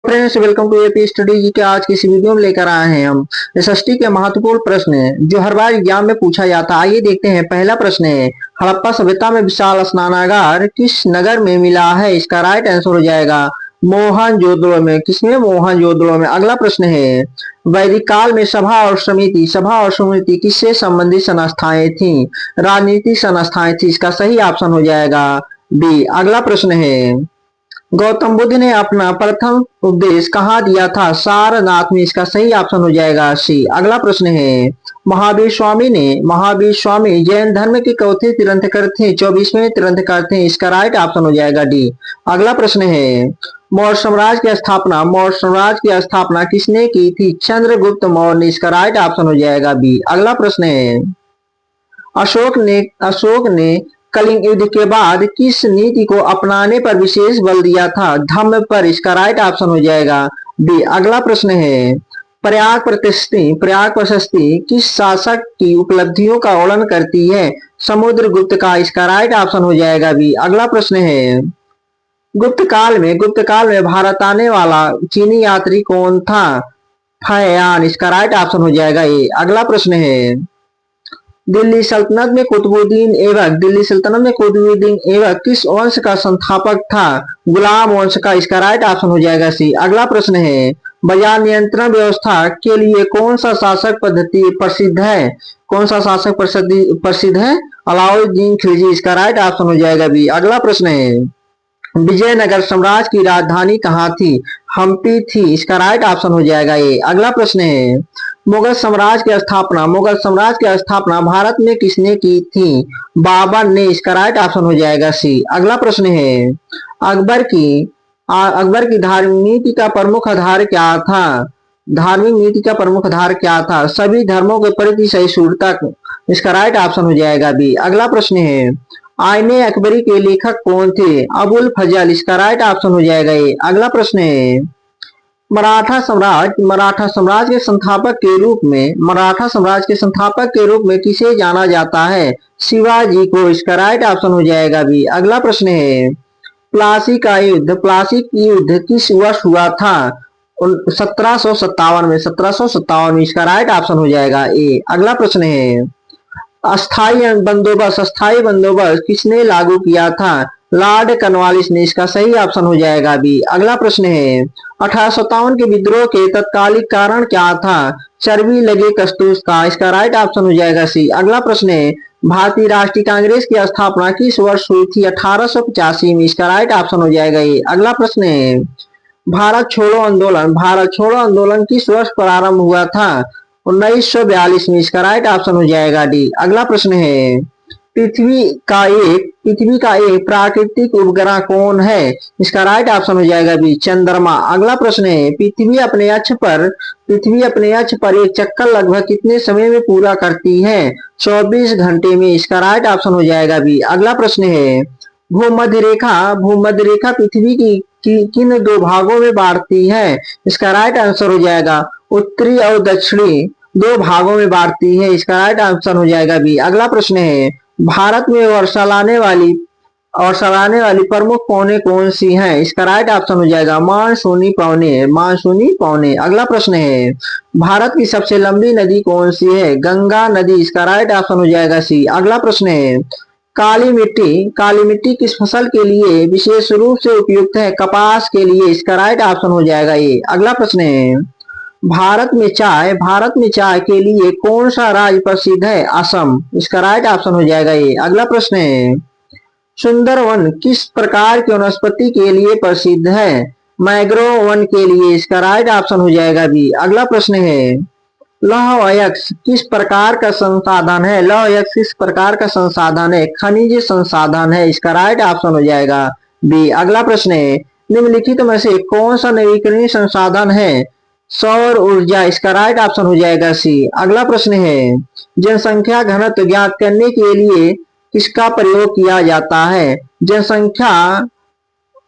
Friends, welcome to AP study G K आज की इस वीडियो में लेकर आए हैं हम एसएसटी के महत्वपूर्ण प्रश्न है जो हर बार एग्जाम में पूछा जाता है। आइए देखते हैं। पहला प्रश्न है, हड़प्पा सभ्यता में विशाल स्नानागार किस नगर में मिला है? इसका राइट आंसर हो जाएगा मोहनजोदड़ो में। किसमें? मोहनजोदड़ो में। अगला प्रश्न है, वैदिक काल में सभा और समिति किससे संबंधित संस्थाएं थी? राजनीतिक संस्थाएं थी। इसका सही ऑप्शन हो जाएगा बी। अगला प्रश्न है, गौतम बुद्ध ने अपना प्रथम उपदेश कहाँ दिया था? सारनाथ में। इसका सही ऑप्शन हो जाएगा सी। अगला प्रश्न है, महावीर स्वामी जैन धर्म के चौथे तीर्थंकर थे? 24वें तीर्थंकर थे। इसका राइट ऑप्शन हो जाएगा डी। अगला प्रश्न है, मौर्य साम्राज्य की स्थापना किसने की थी? चंद्रगुप्त मौर्य। इसका राइट ऑप्शन हो जाएगा बी। अगला प्रश्न है, अशोक ने कलिंग युद्ध के बाद किस नीति को अपनाने पर विशेष बल दिया था? धम्म पर। इसका राइट ऑप्शन हो जाएगा बी। अगला प्रश्न है, प्रयाग प्रशस्ति किस शासक की उपलब्धियों का वर्णन करती है? समुद्रगुप्त का। इसका राइट ऑप्शन हो जाएगा बी। अगला प्रश्न है, गुप्त काल में भारत आने वाला चीनी यात्री कौन था? फयान। इसका राइट ऑप्शन हो जाएगा ए। अगला प्रश्न है, दिल्ली सल्तनत में कुतुबुद्दीन ऐबक किस वंश का संस्थापक था? गुलाम वंश का। इसका राइट ऑप्शन हो जाएगा सी। अगला प्रश्न है, बाजार नियंत्रण व्यवस्था के लिए कौन सा शासक पद्धति प्रसिद्ध है? अलाउद्दीन खिलजी। इसका राइट ऑप्शन हो जाएगा बी। अगला प्रश्न है, विजयनगर साम्राज्य की राजधानी कहाँ थी? हम्पी थी। इसका राइट ऑप्शन हो जाएगा ए। अगला प्रश्न है, मुगल साम्राज्य की स्थापना भारत में किसने की थी? बाबर ने। इसका राइट ऑप्शन हो जाएगा सी। अगला प्रश्न है, अकबर की धार्मिक नीति का प्रमुख आधार क्या था? सभी धर्मों के प्रति सहिष्णुता। इसका राइट ऑप्शन हो जाएगा बी। अगला प्रश्न है, आईने अकबरी के लेखक कौन थे? अबुल फजल। इसका राइट ऑप्शन हो जाएगा ए। अगला प्रश्न है, मराठा साम्राज्य के संस्थापक के रूप में किसे जाना जाता है? शिवाजी को। इसका राइट ऑप्शन हो जाएगा बी। अगला प्रश्न है, प्लासी युद्ध किस वर्ष हुआ था? 1757 में। इसका राइट ऑप्शन हो जाएगा ए। अगला प्रश्न है, अस्थाई बंदोबस्त किसने लागू किया था? लॉर्ड कॉर्नवालिस ने। इसका सही ऑप्शन हो जाएगा बी। अगला प्रश्न है, 1857 के विद्रोह के तत्कालिक कारण क्या था? चर्बी लगे कस्तूस का। इसका राइट ऑप्शन हो जाएगा सी। अगला प्रश्न है, भारतीय राष्ट्रीय कांग्रेस की स्थापना किस वर्ष हुई थी? 1885 में। इसका राइट ऑप्शन हो जाएगा ए। अगला प्रश्न है, भारत छोड़ो आंदोलन किस वर्ष प्रारंभ हुआ था? 1942 में। इसका राइट ऑप्शन हो जाएगा डी। अगला प्रश्न है, पृथ्वी का एक प्राकृतिक उपग्रह कौन है? इसका राइट ऑप्शन हो जाएगा बी। चंद्रमा। अगला प्रश्न है, पृथ्वी अपने अक्ष पर एक चक्कर लगभग कितने समय में पूरा करती है? 24 घंटे में। इसका राइट ऑप्शन हो जाएगा बी। अगला प्रश्न है, भूमध्य रेखा पृथ्वी की किन दो भागों में बांटती है? इसका राइट आंसर हो जाएगा उत्तरी और दक्षिणी दो भागों में बांटती है। इसका राइट आंसर हो जाएगा बी। अगला प्रश्न है, भारत में वर्षा लाने वाली प्रमुख पौने कौन सी हैं? इसका राइट ऑप्शन हो जाएगा मानसूनी पौने। अगला प्रश्न है, भारत की सबसे लंबी नदी कौन सी है? गंगा नदी। इसका राइट ऑप्शन हो जाएगा सी। अगला प्रश्न है, काली मिट्टी किस फसल के लिए विशेष रूप से उपयुक्त है? कपास के लिए। इसका राइट ऑप्शन हो जाएगा ए। अगला प्रश्न है, भारत में चाय के लिए कौन सा राज्य प्रसिद्ध है? असम। इसका राइट ऑप्शन हो जाएगा ए। अगला प्रश्न है, सुंदरवन किस प्रकार की वनस्पति के लिए प्रसिद्ध है? मैंग्रोव वन के लिए। इसका राइट ऑप्शन हो जाएगा बी। अगला प्रश्न है, लौह अयस्क किस प्रकार का संसाधन है? खनिज संसाधन है। इसका राइट ऑप्शन हो जाएगा बी। अगला प्रश्न है, निम्नलिखित में से कौन सा नवीकरणीय संसाधन है? सौर ऊर्जा। इसका राइट ऑप्शन हो जाएगा सी। अगला प्रश्न है, जनसंख्या घनत्व ज्ञात करने के लिए किसका प्रयोग किया जाता है? जनसंख्या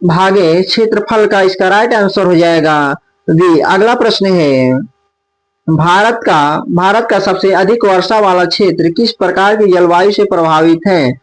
भागे क्षेत्रफल का। इसका राइट आंसर हो जाएगा बी। अगला प्रश्न है, भारत का सबसे अधिक वर्षा वाला क्षेत्र किस प्रकार की जलवायु से प्रभावित है?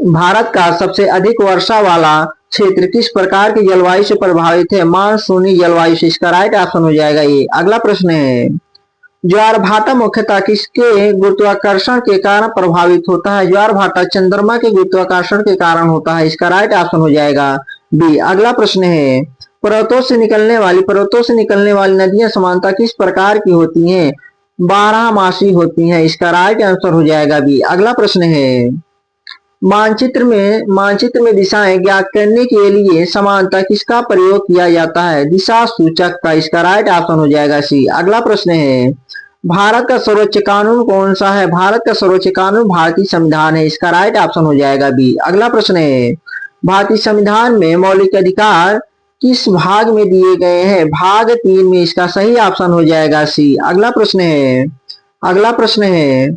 भारत का सबसे अधिक वर्षा वाला क्षेत्र किस प्रकार की जलवायु से प्रभावित है? मानसूनी जलवायु से। इसका राइट ऑप्शन हो जाएगा ये। अगला प्रश्न है, ज्वार भाटा मुख्यतः किसके गुरुत्वाकर्षण के कारण प्रभावित होता है? ज्वार भाटा चंद्रमा के गुरुत्वाकर्षण के कारण होता है। इसका राइट ऑप्शन हो जाएगा बी। अगला प्रश्न है, पर्वतों से निकलने वाली नदियां सामान्यतः किस प्रकार की होती हैं? 12 मासी होती हैं। इसका राइट आंसर हो जाएगा बी। अगला प्रश्न है, मानचित्र में दिशाएं ज्ञात करने के लिए सामान्यतः किसका प्रयोग किया जाता है? दिशा सूचक का। इसका राइट ऑप्शन हो जाएगा सी। अगला प्रश्न है, भारत का सर्वोच्च कानून कौन सा है? भारत का सर्वोच्च कानून भारतीय संविधान है। इसका राइट ऑप्शन हो जाएगा बी। अगला प्रश्न है, भारतीय संविधान में मौलिक अधिकार किस भाग में दिए गए हैं? भाग 3 में। इसका सही ऑप्शन हो जाएगा सी। अगला प्रश्न है,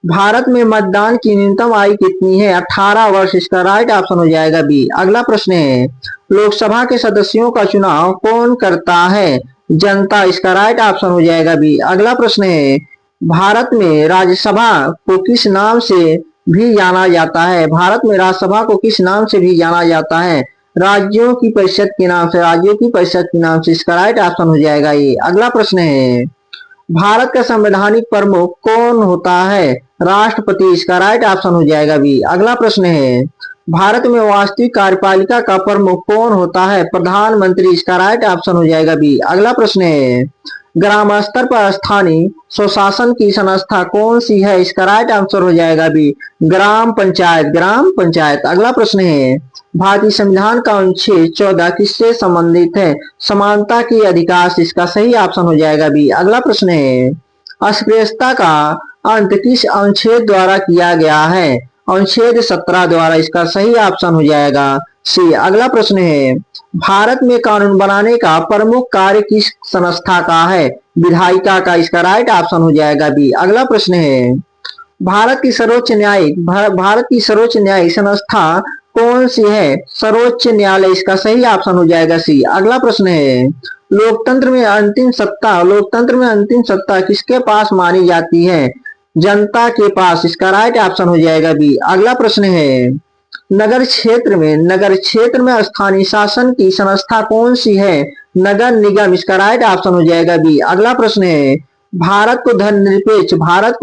भारत में मतदान की न्यूनतम आयु कितनी है? 18 वर्ष। इसका राइट ऑप्शन हो जाएगा बी। अगला प्रश्न है, लोकसभा के सदस्यों का चुनाव कौन करता है? जनता। इसका राइट ऑप्शन हो जाएगा बी। अगला प्रश्न है, भारत में राज्यसभा को किस नाम से भी जाना जाता है? भारत में राज्यसभा को किस नाम से भी जाना जाता है? राज्यों की परिषद के नाम से। राज्यों की परिषद के नाम से। इसका राइट ऑप्शन हो जाएगा ये। अगला प्रश्न है, भारत का संवैधानिक प्रमुख कौन होता है? राष्ट्रपति। इसका राइट ऑप्शन हो जाएगा बी। अगला प्रश्न है, भारत में वास्तविक कार्यपालिका का प्रमुख कौन होता है? प्रधानमंत्री। इसका राइट ऑप्शन हो जाएगा बी। अगला प्रश्न है, ग्राम स्तर पर स्थानीय स्वशासन की संस्था कौन सी है? इसका राइट आंसर हो जाएगा बी। ग्राम पंचायत। अगला प्रश्न है, भारतीय संविधान का अनुच्छेद 14 किससे संबंधित है? समानता के अधिकार से। इसका सही ऑप्शन हो जाएगा बी। अगला प्रश्न है, अस्पृश्यता का अंत किस अनुच्छेद द्वारा किया गया है? अनुच्छेद 17 द्वारा। इसका सही ऑप्शन हो जाएगा सी। अगला प्रश्न है, भारत में कानून बनाने का प्रमुख कार्य किस संस्था का है? विधायिका का। इसका राइट ऑप्शन हो जाएगा बी। अगला प्रश्न है, भारत की सर्वोच्च न्यायिक संस्था कौन सी है? सर्वोच्च न्यायालय। इसका सही ऑप्शन हो जाएगा सी। अगला प्रश्न है, लोकतंत्र में अंतिम सत्ता किसके पास मानी जाती है? जनता के पास। इसका राइट ऑप्शन हो जाएगा बी। अगला प्रश्न है, नगर क्षेत्र में स्थानीय शासन की संस्था कौन सी है? नगर निगम। इसका राइट ऑप्शन हो जाएगा बी। अगला प्रश्न है, भारत को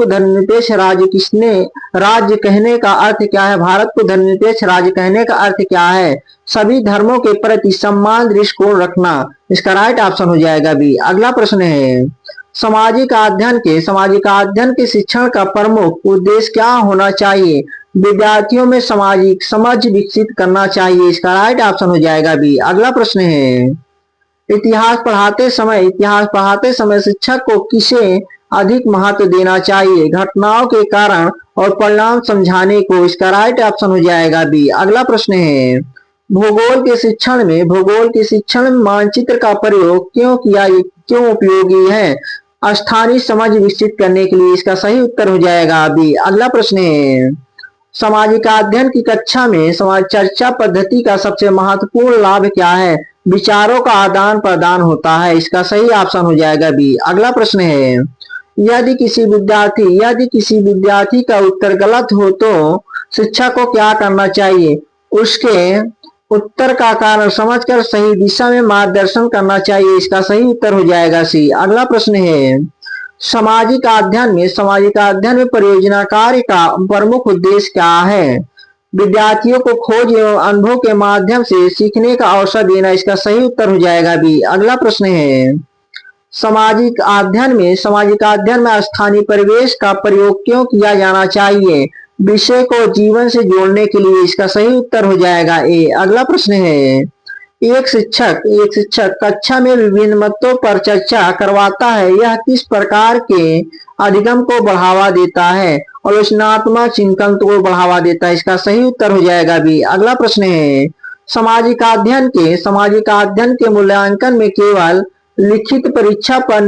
धर्मनिरपेक्ष राज्य कहने का अर्थ क्या है? भारत को धर्मनिरपेक्ष राज्य कहने का अर्थ क्या है? सभी धर्मों के प्रति सम्मान दृष्टिकोण रखना। इसका राइट ऑप्शन हो जाएगा बी। अगला प्रश्न है, सामाजिक अध्ययन के शिक्षण का प्रमुख उद्देश्य क्या होना चाहिए? विद्यार्थियों में सामाजिक समझ विकसित करना चाहिए। इसका राइट ऑप्शन हो जाएगा बी। अगला प्रश्न है, इतिहास पढ़ाते समय शिक्षक को किसे अधिक महत्व देना चाहिए? घटनाओं के कारण और परिणाम समझाने को। इसका राइट ऑप्शन हो जाएगा बी। अगला प्रश्न है, भूगोल के शिक्षण में मानचित्र का प्रयोग क्यों उपयोगी है? स्थानीय समझ विकसित करने के लिए। इसका सही उत्तर हो जाएगा बी। अगला प्रश्न है, सामाजिक अध्ययन की कक्षा में समाज चर्चा पद्धति का सबसे महत्वपूर्ण लाभ क्या है? विचारों का आदान प्रदान होता है। इसका सही ऑप्शन हो जाएगा बी। अगला प्रश्न है, यदि किसी विद्यार्थी का उत्तर गलत हो तो शिक्षक को क्या करना चाहिए? उसके उत्तर का कारण समझकर सही दिशा में मार्गदर्शन करना चाहिए। इसका सही उत्तर हो जाएगा सी। अगला प्रश्न है, सामाजिक अध्ययन में परियोजना कार्य का प्रमुख उद्देश्य क्या है? विद्यार्थियों को खोज एवं अनुभव के माध्यम से सीखने का अवसर देना। इसका सही उत्तर हो जाएगा बी। अगला प्रश्न है, सामाजिक अध्ययन में स्थानीय परिवेश का प्रयोग क्यों किया जाना चाहिए? विषय को जीवन से जोड़ने के लिए। इसका सही उत्तर हो जाएगा ए। अगला प्रश्न है, एक शिक्षक कक्षा में विभिन्न मतों पर चर्चा करवाता है। यह किस प्रकार के अधिगम को बढ़ावा देता है? आलोचनात्मक चिंतन को बढ़ावा देता है। इसका सही उत्तर हो जाएगा बी। अगला प्रश्न है, सामाजिक अध्ययन के मूल्यांकन में केवल लिखित परीक्षा पर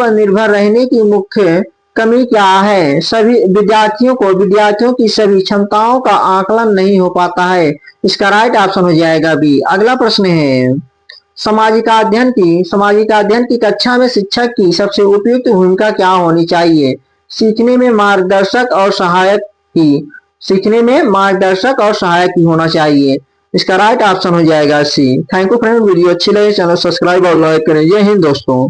निर्भर रहने की मुख्य कमी क्या है? सभी विद्यार्थियों की सभी क्षमताओं का आकलन नहीं हो पाता है। इसका राइट ऑप्शन हो जाएगा बी। अगला प्रश्न है, सामाजिक अध्ययन की कक्षा में शिक्षक की सबसे उपयुक्त भूमिका क्या होनी चाहिए? सीखने में मार्गदर्शक और सहायक की होना चाहिए। इसका राइट ऑप्शन हो जाएगा सी। थैंक यू फ्रेंड, वीडियो अच्छी लगे चैनल सब्सक्राइब और लाइक करें। जय हिंद दोस्तों।